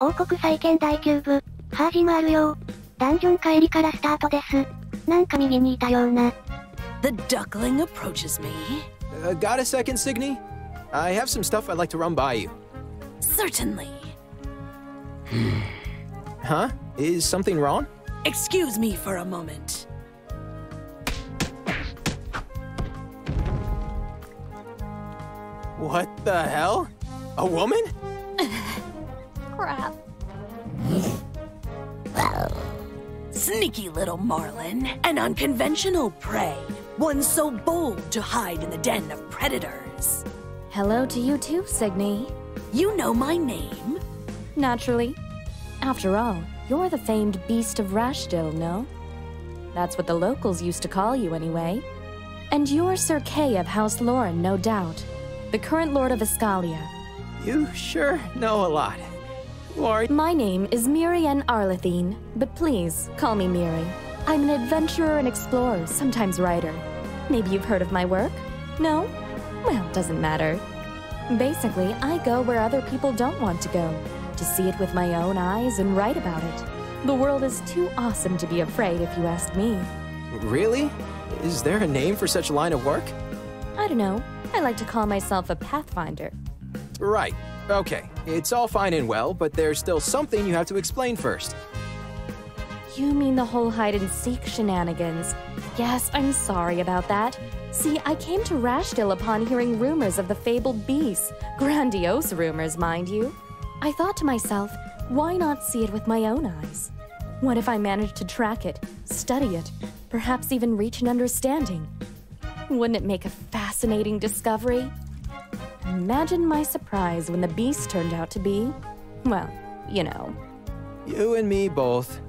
王国再建第9部、ハージマール用。ダンジョン帰りからスタートです。なんか右にいたような。The duckling approaches me. Got a second, Signy? I have some stuff I'd like to run by you. Certainly. Huh? Is something wrong? Excuse me for a moment. What the hell? A woman? Crap. Sneaky little marlin, an unconventional prey. One so bold to hide in the den of predators. Hello to you too, Signy. You know my name? Naturally. After all, you're the famed Beast of Rashdil, no? That's what the locals used to call you anyway. And you're Sir Kay of House Lauren, no doubt. The current Lord of Ascalia. You sure know a lot. Who are you? My name is Mirian Arlethine, but please, call me Miri. I'm an adventurer and explorer, sometimes writer. Maybe you've heard of my work? No? Well, doesn't matter. Basically, I go where other people don't want to go, to see it with my own eyes and write about it. The world is too awesome to be afraid, if you ask me. Really? Is there a name for such a line of work? I don't know. I like to call myself a pathfinder. Right. Okay. It's all fine and well, but there's still something you have to explain first. You mean the whole hide-and-seek shenanigans? Yes, I'm sorry about that. See, I came to Rashdil upon hearing rumors of the fabled beast. Grandiose rumors, mind you. I thought to myself, why not see it with my own eyes? What if I managed to track it, study it, perhaps even reach an understanding? Wouldn't it make a fascinating discovery? Imagine my surprise when the beast turned out to be, well, you know. You and me both.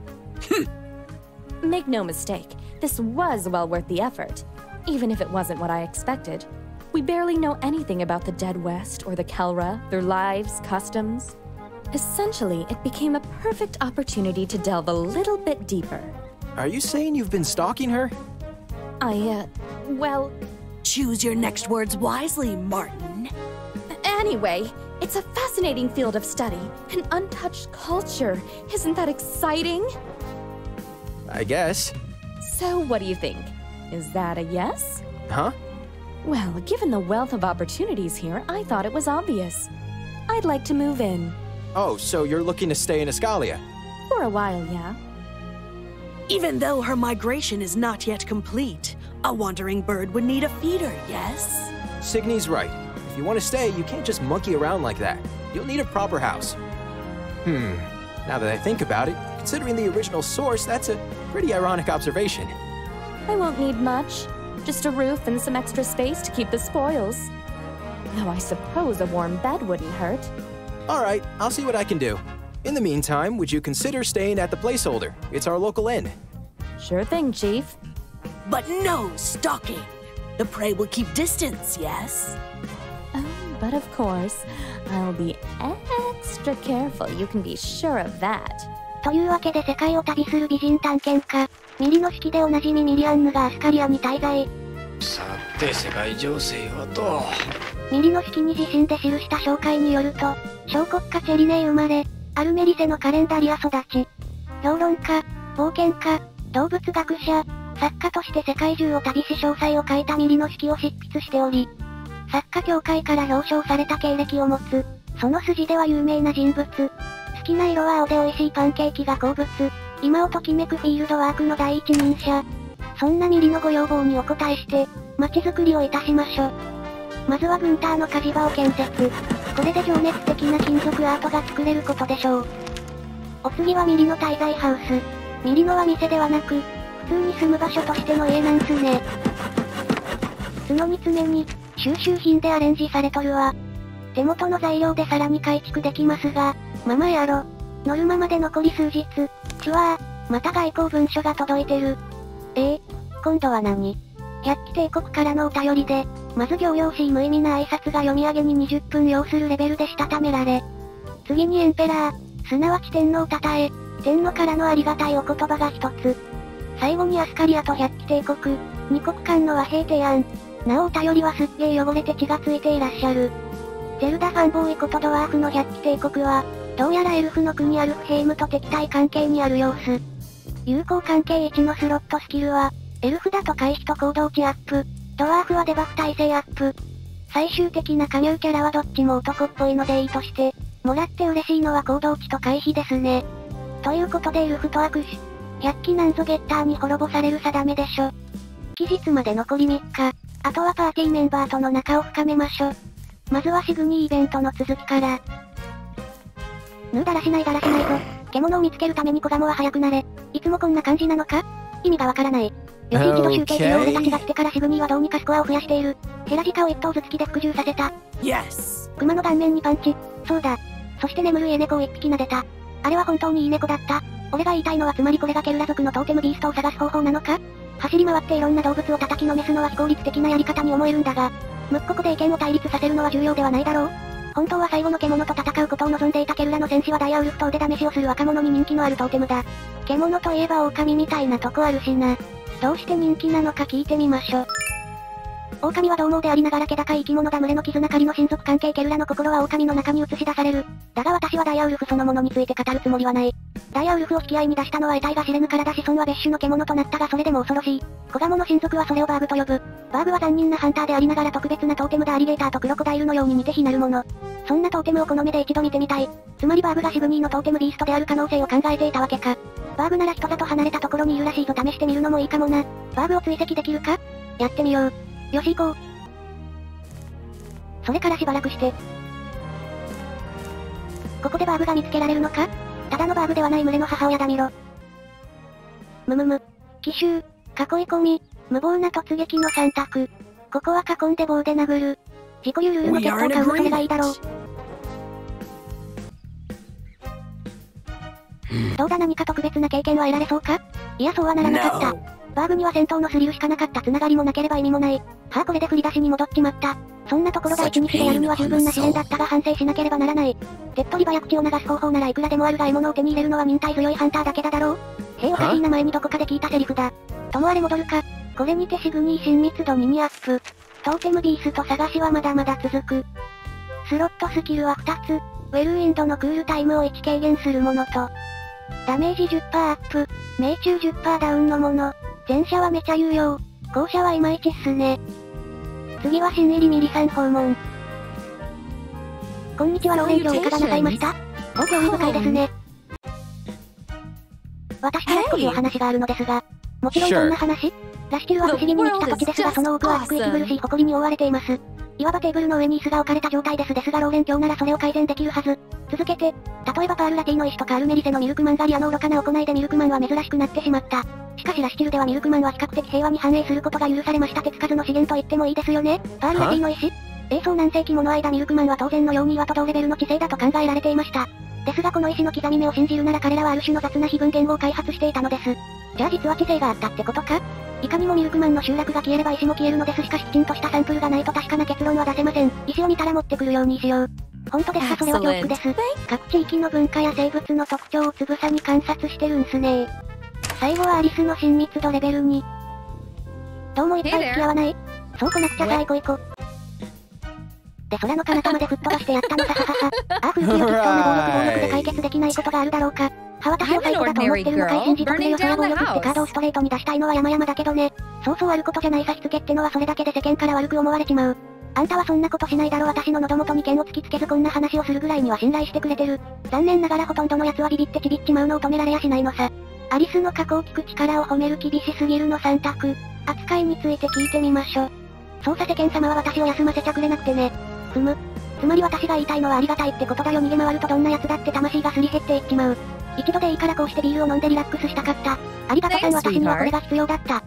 Make no mistake, this was well worth the effort, even if it wasn't what I expected. We barely know anything about the Dead West or the Kelra, their lives, customs. Essentially, it became a perfect opportunity to delve a little bit deeper. Are you saying you've been stalking her? Well... Choose your next words wisely, Martin. Anyway, it's a fascinating field of study, an untouched culture. Isn't that exciting? I guess. So, what do you think? Is that a yes? Huh? Well, given the wealth of opportunities here, I thought it was obvious. I'd like to move in. Oh, so you're looking to stay in Ascalia? For a while, yeah. Even though her migration is not yet complete, a wandering bird would need a feeder, yes? Signy's right. If you want to stay, you can't just monkey around like that. You'll need a proper house. Now that I think about it, considering the original source, that's a pretty ironic observation. I won't need much. Just a roof and some extra space to keep the spoils. Though I suppose a warm bed wouldn't hurt. All right, I'll see what I can do. In the meantime, would you consider staying at the placeholder? It's our local inn. Sure thing, Chief. But no stalking. The prey will keep distance, yes? Oh, but of course, I'll be extra careful. You can be sure of that. というわけで世界を旅する美人探検家、ミリの式でおなじみミリアンヌがアスカリアに滞在。さて、世界情勢はと。ミリの式に自身で記した紹介によると、小国家チェリネイ生まれ、アルメリセのカレンダリア育ち。評論家、冒険家、動物学者、作家として世界中を旅し詳細を書いたミリの式を執筆しており、作家協会から表彰された経歴を持つ、その筋では有名な人物。好きな色は青で美味しいパンケーキが好物。今をときめくフィールドワークの第一人者。そんなミリのご要望にお応えして、街づくりをいたしましょ。まずはグンターの火事場を建設。これで情熱的な金属アートが作れることでしょう。お次はミリの滞在ハウス。ミリのは店ではなく、普通に住む場所としての家なんすね。角に爪に、収集品でアレンジされとるわ。手元の材料でさらに改築できますが、ままやろ。ノルマまで残り数日。チュワー、また外交文書が届いてる。今度は何？百鬼帝国からのお便りで、まず行々しい無意味な挨拶が読み上げに20分要するレベルでしたためられ。次にエンペラー、すなわち天皇たたえ、天皇からのありがたいお言葉が一つ。最後にアスカリアと百鬼帝国、二国間の和平提案。なおお便りはすっげー汚れて血がついていらっしゃる。ゼルダファンボーイことドワーフの百鬼帝国は、どうやらエルフの国アルフヘイムと敵対関係にある様子。友好関係1のスロットスキルは、エルフだと回避と行動値アップ、ドワーフはデバフ耐性アップ。最終的な加入キャラはどっちも男っぽいのでいいとして、もらって嬉しいのは行動値と回避ですね。ということでエルフと握手。100機なんぞゲッターに滅ぼされる定めでしょ。期日まで残り3日。あとはパーティーメンバーとの仲を深めましょ。まずはシグニーイベントの続きから。だらしないぞ。獣を見つけるために子ガモは早くなれ。いつもこんな感じなのか？意味がわからない。よし一度集計機の俺たちが来てからシグニーはどうにかスコアを増やしている。ヘラジカを1頭ずつ木で服従させた。Yes! 熊の顔面にパンチ。そうだ。そして眠る家猫を1匹撫でた。あれは本当にいい猫だった。俺が言いたいのはつまりこれがケルラ族のトーテムビーストを探す方法なのか？走り回っていろんな動物を叩きのめすのは非効率的なやり方に思えるんだが、ここで意見を対立させるのは重要ではないだろう？本当は最後の獣と戦うことを望んでいたケルラの戦士はダイヤウルフと腕試しをする若者に人気のあるトーテムだ。獣といえば狼みたいなとこあるしな。どうして人気なのか聞いてみましょ。狼は獰猛でありながら気高い生き物だ。群れの絆狩りの親族関係ケルラの心は狼の中に映し出される。だが私はダイヤウルフそのものについて語るつもりはない。ダイヤウルフを引き合いに出したのは得体が知れぬからだし、子孫は別種の獣となったがそれでも恐ろしい。子ガモの親族はそれをバーグと呼ぶ。バーグは残忍なハンターでありながら特別なトーテムだ。アリゲーターとクロコダイルのように似て非なるもの。そんなトーテムをこの目で一度見てみたい。つまりバーグがシグニーのトーテムビーストである可能性を考えていたわけか。バーグなら人里離れたところにいるらしいぞ。試してみるのもいいかもな。バーグを追跡できるか？やってみよう。よし行こう。それからしばらくして。ここでバーグが見つけられるのか？ただのバーグではない群れの母親だ。見ろ。奇襲、囲い込み、無謀な突撃の3択。ここは囲んで棒で殴る。自己流ルールの鉄砲買うのそれがいいだろう。どうだ、何か特別な経験は得られそうか？いやそうはならなかった。バーグには戦闘のスリルしかなかった。繋がりもなければ意味もない。はあこれで振り出しに戻っちまった。そんなところが一日でやるには十分な試練だったが反省しなければならない。手っ取り早口を流す方法ならいくらでもあるが獲物を手に入れるのは忍耐強いハンターだけだろう。おかしいな、前にどこかで聞いたセリフだ。ともあれ戻るか。これにてシグニー親密度2にアップ。トーテムビースト探しはまだまだ続く。スロットスキルは2つ。ウェルウィンドのクールタイムを1軽減するものと、ダメージ 10% アップ、命中 10% ダウンのもの。前者はめちゃ有用。後者はいまいちっすね。次は新入りミリさん訪問。こんにちは、ローレン家をいかがなさいました？興味深いですね。私から少しお話があるのですが、もちろんどんな話？ラシチルは不思議に満ちた土地ですがその多くは低い息苦しい埃に覆われています。いわばテーブルの上に椅子が置かれた状態ですがローレン教ならそれを改善できるはず。続けて、例えばパールラティの石とかアルメリセのミルクマン狩りの愚かな行いでミルクマンは珍しくなってしまった。しかしラシチルではミルクマンは比較的平和に繁栄することが許されました。手つかずの資源と言ってもいいですよね。パールラティの石？そう何世紀もの間ミルクマンは当然のように岩と同レベルの知性だと考えられていました。ですがこの石の刻み目を信じるなら彼らはある種の雑な非分言語を開発していたのです。じゃあ実は知性があったってことか？いかにもミルクマンの集落が消えれば石も消えるのです。しかしきちんとしたサンプルがないと確かな結論は出せません。石を見たら持ってくるようにしよう。本当ですか？それは恐怖です。各地域の文化や生物の特徴をつぶさに観察してるんすね。最後はアリスの親密度レベル2。どうもいっぱい付き合わない？そうこなくちゃさあ行こう。で空の彼方まで吹っ飛ばしてやったのさははは。ああ風紀よきっとな暴力で解決できないことがあるだろうか。私を最高だと思ってるのかい？信じとくれよ。そりゃ暴力ってカードをストレートに出したいのは山々だけどね。そうそうあることじゃない。差し付けってのはそれだけで世間から悪く思われちまう。あんたはそんなことしないだろ。私の喉元に剣を突きつけずこんな話をするぐらいには信頼してくれてる。残念ながらほとんどの奴はビビってちびっちまうのを止められやしないのさ。アリスの過去を聞く力を褒める厳しすぎるの3択。扱いについて聞いてみましょ。捜査世間様は私を休ませちゃくれなくてね。つまり私が言いたいのはありがたいってことだよ。逃げ回るとどんな奴だって魂がすり減っていっちまう。一度でいいからこうしてビールを飲んでリラックスしたかった。ありがとさん、私にはこれが必要だった。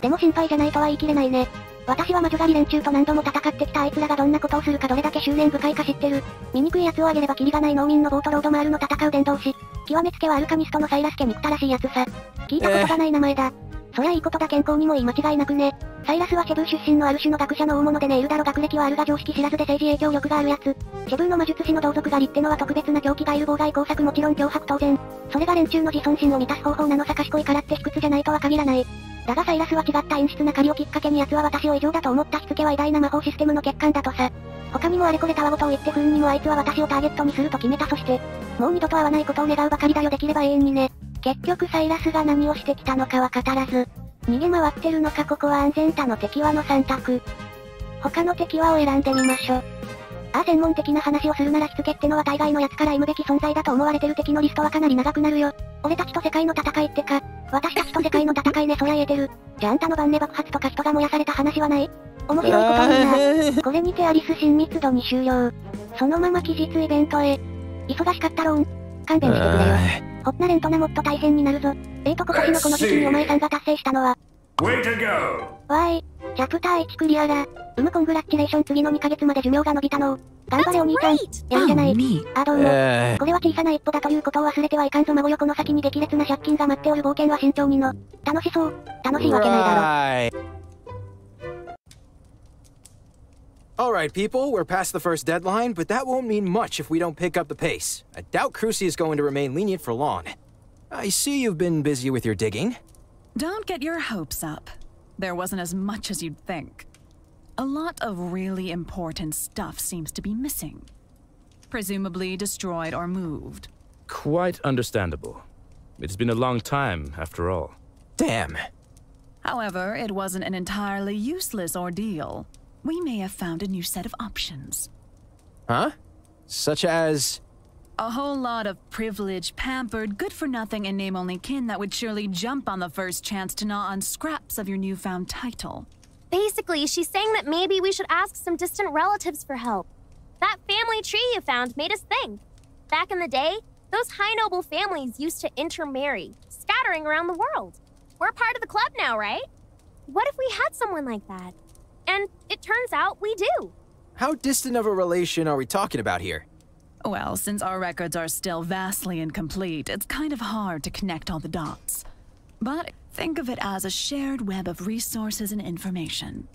でも心配じゃないとは言い切れないね。私は魔女狩り連中と何度も戦ってきた。あいつらがどんなことをするかどれだけ執念深いか知ってる。醜い奴をあげればキリがない農民のボートロードマールの戦う伝道師。極めつけはアルカミストのサイラス家憎たらしい奴さ。聞いたことがない名前だ。そりゃいいことだ。健康にもいい間違いなくね。サイラスはチェブー出身のある種の学者の大物でね。いるだろ。学歴はあるが常識知らずで政治影響力があるやつ。チェブーの魔術師の同族狩りってのは特別な狂気がいる。妨害工作もちろん脅迫当然。それが連中の自尊心を満たす方法なのさ。賢いからって卑屈じゃないとは限らない。だがサイラスは違った。陰湿な狩りをきっかけに奴は私を異常だと思った。しつけは偉大な魔法システムの欠陥だとさ。他にもあれこれたわごとを言って不運にもあいつは私をターゲットにすると決めた。そして、もう二度と会わないことを願うばかりだよ。できれば永遠にね。結局サイラスが何をしてきたのかは語らず、逃げ回ってるのか。ここは安全他の敵はの3択。他の敵はを選んでみましょ。専門的な話をするなら火付けってのは大概のやつから忌むべき存在だと思われてる。敵のリストはかなり長くなるよ。俺たちと世界の戦いってか、私たちと世界の戦いね。そりゃ言えてる。じゃああんたの晩ね爆発とか人が燃やされた話はない？面白いことにな。これにてアリス親密度に終了。そのまま期日イベントへ。忙しかったろん。勘弁してくれよ。ほっなれんとなもっと大変になるぞ。今年のこの時期にお前さんが達成したのは。わーい。チャプター1クリアだ。コングラッチレーション。次の2ヶ月まで寿命が伸びたの。頑張れお兄ちゃん。やるじゃない。どうも。これは小さな一歩だということを忘れてはいかんぞ。孫よ、この先に激烈な借金が待っておる。冒険は慎重にの。楽しそう。楽しいわけないだろ。Alright, people, we're past the first deadline, but that won't mean much if we don't pick up the pace. I doubt Crucy is going to remain lenient for long. I see you've been busy with your digging. Don't get your hopes up. There wasn't as much as you'd think. A lot of really important stuff seems to be missing. Presumably destroyed or moved. Quite understandable. It's been a long time, after all. Damn. However, it wasn't an entirely useless ordeal. We may have found a new set of options. Huh? Such as? A whole lot of privileged, pampered, good-for-nothing and name-only kin that would surely jump on the first chance to gnaw on scraps of your newfound title. Basically, she's saying that maybe we should ask some distant relatives for help. That family tree you found made us think. Back in the day, those high-noble families used to intermarry, scattering around the world. We're part of the club now, right? What if we had someone like that? And it turns out we do. How distant of a relation are we talking about here? Well, since our records are still vastly incomplete, it's kind of hard to connect all the dots. But think of it as a shared web of resources and information.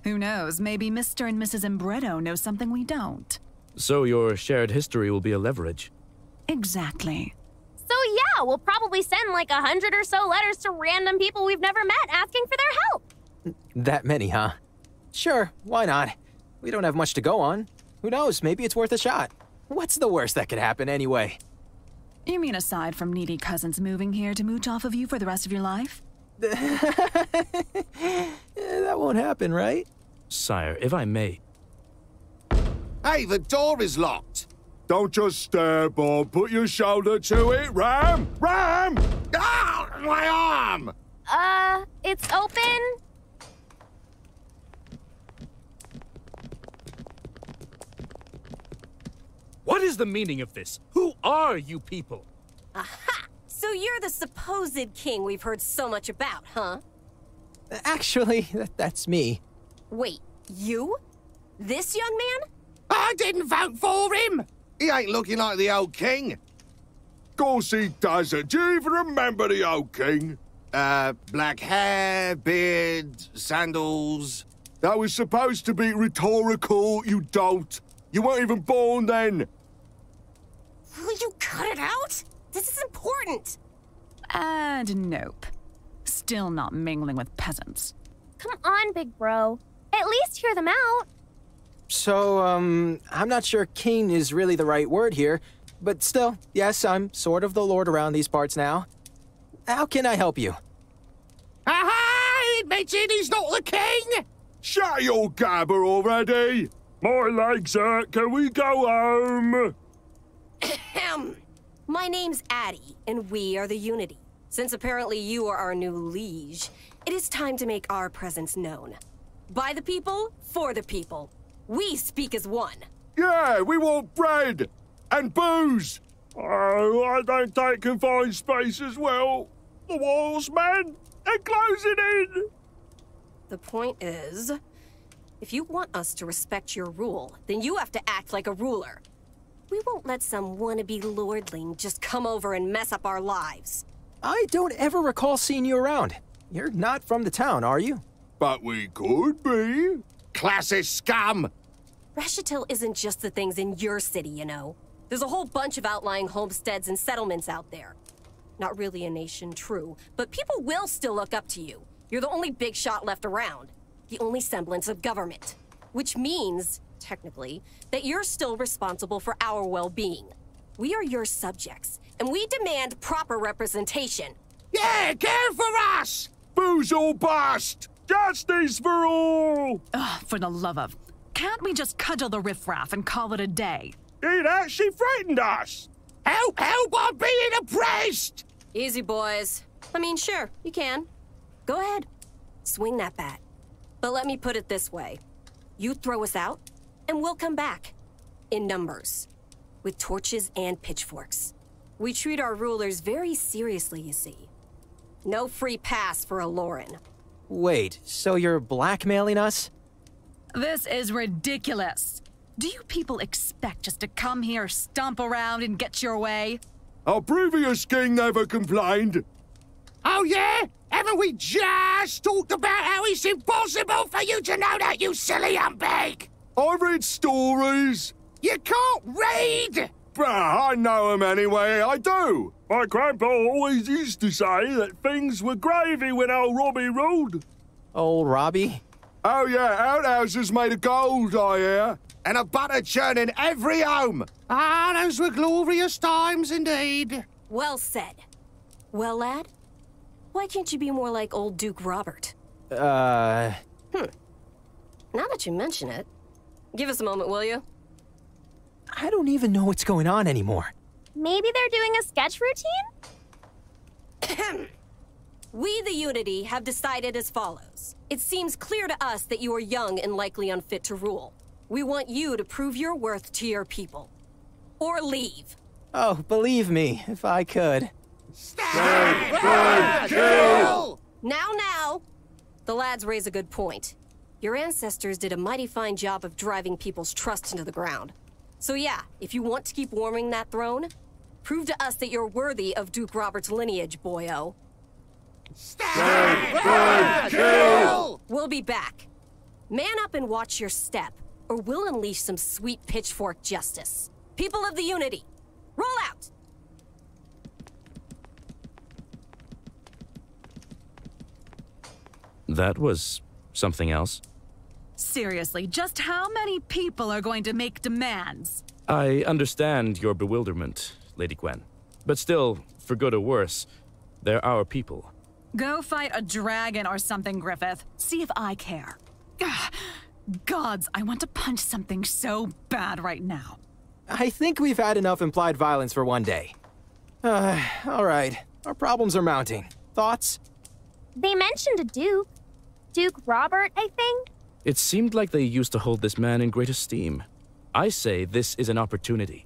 Who knows, maybe Mr. and Mrs. Embretto know something we don't. So your shared history will be a leverage. Exactly. So yeah, we'll probably send like 100 or so letters to random people we've never met asking for their help. That many, huh? Sure, why not? We don't have much to go on. Who knows, maybe it's worth a shot. What's the worst that could happen anyway? You mean aside from needy cousins moving here to mooch off of you for the rest of your life? That won't happen, right? Sire, if I may. Hey, the door is locked. Don't just stare, Bob. Put your shoulder to it. Ram! Ram! Ah! My arm! It's open. What is the meaning of this? Who are you people? Aha! So you're the supposed king we've heard so much about, huh? Actually, that's me. Wait, you? This young man? I didn't vote for him! He ain't looking like the old king. Course he doesn't. Do you even remember the old king? Black hair, beard, sandals. That was supposed to be rhetorical, you dolt. You weren't even born then. Will you cut it out? This is important. And nope. Still not mingling with peasants. Come on, big bro. At least hear them out. So, I'm not sure king is really the right word here, but still, yes, I'm sort of the lord around these parts now. How can I help you? Aha! Admitted he's not the king! Shut your gabber already! My legs hurt, can we go home? My name's Addie, and we are the Unity. Since apparently you are our new liege, it is time to make our presence known. By the people, for the people. We speak as one. Yeah, we want bread! And booze! Oh, I don't take confined space as well. The walls, man! They're closing in! The point is, if you want us to respect your rule, then you have to act like a ruler. We won't let some wannabe lordling just come over and mess up our lives. I don't ever recall seeing you around. You're not from the town, are you? But we could be. Classist scum! Rashitil isn't just the things in your city, you know. There's a whole bunch of outlying homesteads and settlements out there. Not really a nation, true, but people will still look up to you. You're the only big shot left around. The only semblance of government. Which means technically, that you're still responsible for our well-being. We are your subjects, and we demand proper representation. Yeah, care for us! Booze or bust! Justice for all! Ugh, for the love of... Can't we just cudgel the riffraff and call it a day? It actually threatened us! Help, I'm being oppressed! Easy, boys. I mean, sure, you can. Go ahead. Swing that bat. But let me put it this way. You throw us out, and we'll come back. In numbers. With torches and pitchforks. We treat our rulers very seriously, you see. No free pass for a Lauren. Wait, so you're blackmailing us? This is ridiculous. Do you people expect us to come here, stomp around, and get your way? Our previous king never complained. Oh yeah? Haven't we just talked about how it's impossible for you to know that, you silly humbug? I read stories. You can't read! I know them anyway, I do. My grandpa always used to say that things were gravy when old Robbie ruled. Old Robbie? Oh yeah, outhouses made of gold, I hear. And a butter churn in every home. Ah, those were glorious times indeed. Well said. Well, lad? Why can't you be more like old Duke Robert? Now that you mention it, give us a moment, will you? I don't even know what's going on anymore. Maybe they're doing a sketch routine? We, the Unity, have decided as follows. It seems clear to us that you are young and likely unfit to rule. We want you to prove your worth to your people. Or leave. Oh, believe me, if I could. Stand, kill! Now! The lads raise a good point. Your ancestors did a mighty fine job of driving people's trust into the ground. So yeah, if you want to keep warming that throne, prove to us that you're worthy of Duke Robert's lineage, boyo. Stand, kill! We'll be back. Man up and watch your step, or we'll unleash some sweet pitchfork justice. People of the Unity, roll out! That was something else. Seriously, just how many people are going to make demands? I understand your bewilderment, Lady Gwen. But still, for good or worse, they're our people. Go fight a dragon or something, Griffith. See if I care. Ugh. Gods, I want to punch something so bad right now. I think we've had enough implied violence for one day. All right. Our problems are mounting. Thoughts? They mentioned a duke. Duke Robert, I think? It seemed like they used to hold this man in great esteem. I say this is an opportunity.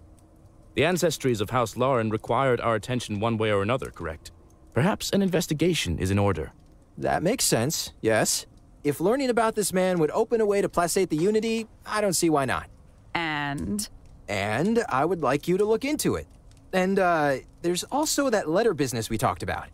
The ancestries of House Lauren required our attention one way or another, correct? Perhaps an investigation is in order. That makes sense, yes. If learning about this man would open a way to placate the Unity, I don't see why not. And I would like you to look into it. And, there's also that letter business we talked about.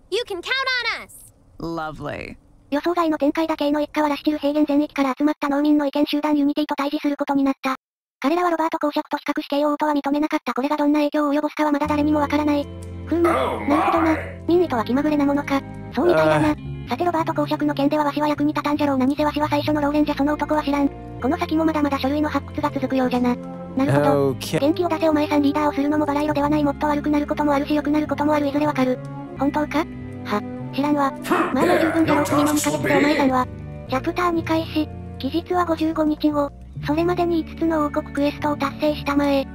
You can count on us! Lovely. 予想外の展開だ系の一家はラシチル平原全域から集まった農民の意見集団ユニティと対峙することになった。彼らはロバート公爵と比較し形容とは認めなかった。これがどんな影響を及ぼすかはまだ誰にもわからない。なるほどな。民意とは気まぐれなものか。そうみたいだな。さてロバート公爵の件ではわしは役に立たんじゃろう。何せわしは最初のローレンじゃその男は知らん。この先もまだまだ書類の発掘が続くようじゃな。なるほど。元気を出せお前さんリーダーをするのもバラ色ではない。もっと悪くなることもあるし良くなることもある。いずれわかる。本当か？知らんわ。まあもう十分じゃろう。次の2ヶ月でお前さんは。チャプター2開始。期日は55日後。それまでに5つの王国クエストを達成したまえ。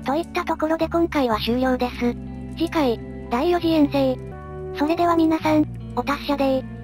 といったところで今回は終了です。次回、第4次遠征。それでは皆さん、お達者でー。